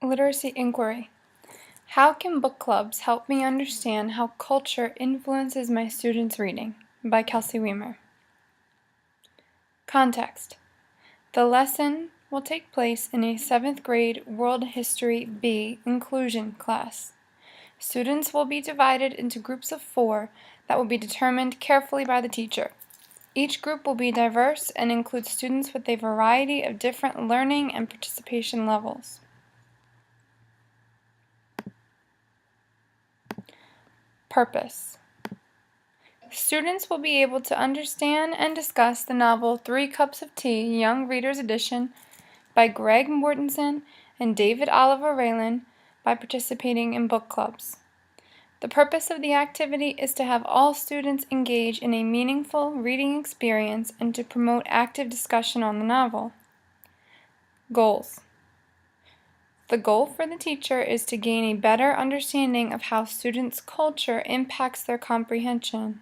Literacy Inquiry. How can book clubs help me understand how culture influences my students' reading? By Kelsey Weimer. Context. The lesson will take place in a 7th grade World History B inclusion class. Students will be divided into groups of 4 that will be determined carefully by the teacher. Each group will be diverse and include students with a variety of different learning and participation levels. Purpose. Students will be able to understand and discuss the novel 3 Cups of Tea, Young Readers Edition by Greg Mortensen and David Oliver Raylan by participating in book clubs. The purpose of the activity is to have all students engage in a meaningful reading experience and to promote active discussion on the novel. Goals. The goal for the teacher is to gain a better understanding of how students' culture impacts their comprehension.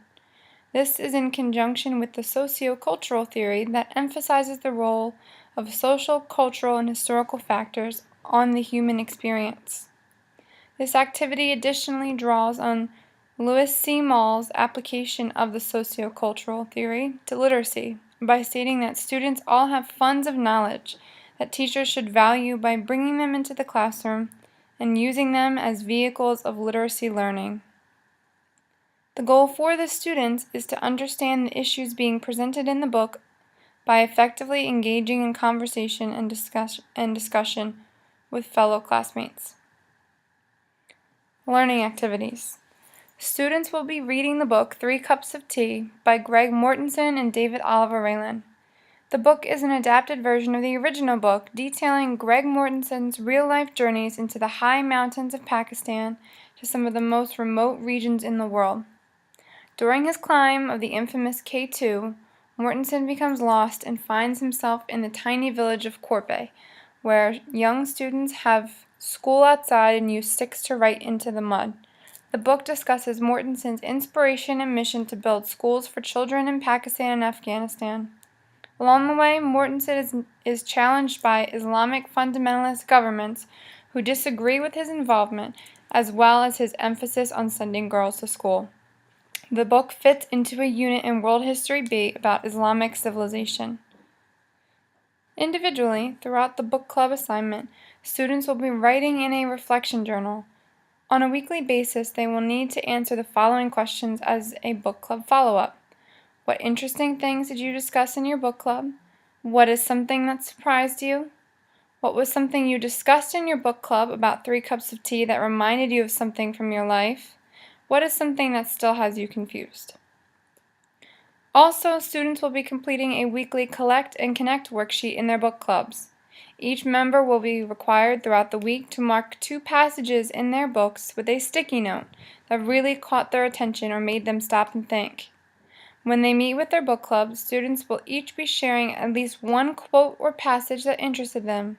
This is in conjunction with the socio-cultural theory that emphasizes the role of social, cultural, and historical factors on the human experience. This activity additionally draws on Lewis C. Mall's application of the socio-cultural theory to literacy by stating that students all have funds of knowledge that teachers should value by bringing them into the classroom and using them as vehicles of literacy learning. The goal for the students is to understand the issues being presented in the book by effectively engaging in conversation and discussion with fellow classmates. Learning activities. Students will be reading the book 3 Cups of Tea by Greg Mortensen and David Oliver Raylan. The book is an adapted version of the original book detailing Greg Mortensen's real-life journeys into the high mountains of Pakistan to some of the most remote regions in the world. During his climb of the infamous K2, Mortensen becomes lost and finds himself in the tiny village of Korpe, where young students have school outside and use sticks to write into the mud. The book discusses Mortensen's inspiration and mission to build schools for children in Pakistan and Afghanistan. Along the way, Mortensen is challenged by Islamic fundamentalist governments who disagree with his involvement, as well as his emphasis on sending girls to school. The book fits into a unit in World History B about Islamic civilization. Individually, throughout the book club assignment, students will be writing in a reflection journal. On a weekly basis, they will need to answer the following questions as a book club follow-up. What interesting things did you discuss in your book club? What is something that surprised you? What was something you discussed in your book club about 3 cups of tea that reminded you of something from your life? What is something that still has you confused? Also, students will be completing a weekly Collect and Connect worksheet in their book clubs. Each member will be required throughout the week to mark 2 passages in their books with a sticky note that really caught their attention or made them stop and think. When they meet with their book club, students will each be sharing at least one quote or passage that interested them.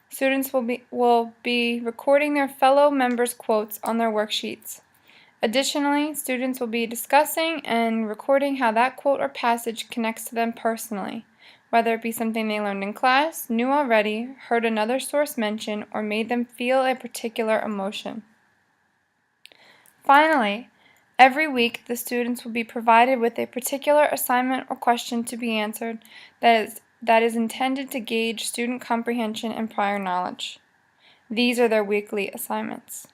Students will be recording their fellow members' quotes on their worksheets. Additionally, students will be discussing and recording how that quote or passage connects to them personally, whether it be something they learned in class, knew already, heard another source mention, or made them feel a particular emotion. Finally, every week, the students will be provided with a particular assignment or question to be answered that is intended to gauge student comprehension and prior knowledge. These are their weekly assignments.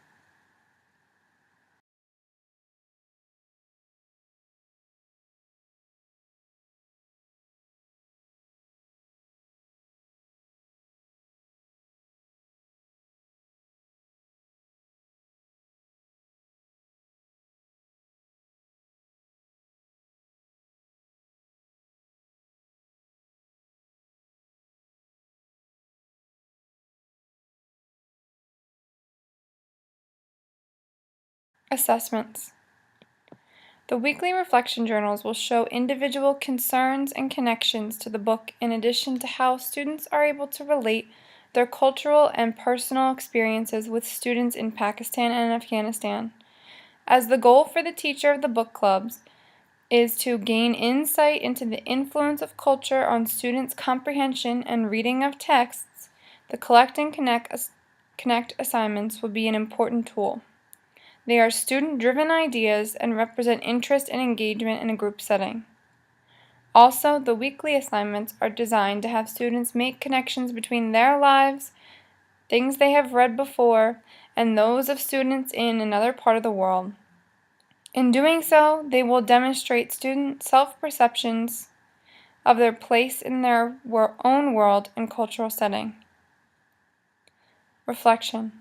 Assessments. The weekly reflection journals will show individual concerns and connections to the book in addition to how students are able to relate their cultural and personal experiences with students in Pakistan and Afghanistan. As the goal for the teacher of the book clubs is to gain insight into the influence of culture on students' comprehension and reading of texts, the Collect and Connect Connect assignments will be an important tool. They are student-driven ideas and represent interest and engagement in a group setting. Also, the weekly assignments are designed to have students make connections between their lives, things they have read before, and those of students in another part of the world. In doing so, they will demonstrate student self-perceptions of their place in their own world and cultural setting. Reflection.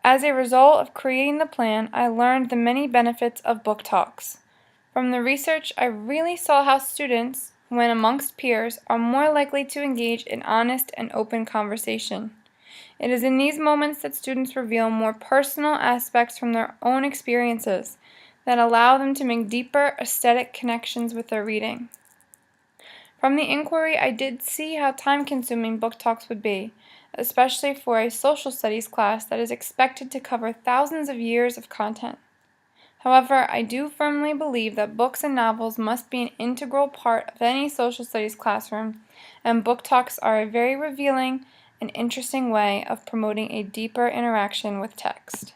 As a result of creating the plan, I learned the many benefits of book talks. From the research, I really saw how students, when amongst peers, are more likely to engage in honest and open conversation. It is in these moments that students reveal more personal aspects from their own experiences that allow them to make deeper aesthetic connections with their reading. From the inquiry, I did see how time-consuming book talks would be, especially for a social studies class that is expected to cover thousands of years of content. However, I do firmly believe that books and novels must be an integral part of any social studies classroom, and book talks are a very revealing and interesting way of promoting a deeper interaction with text.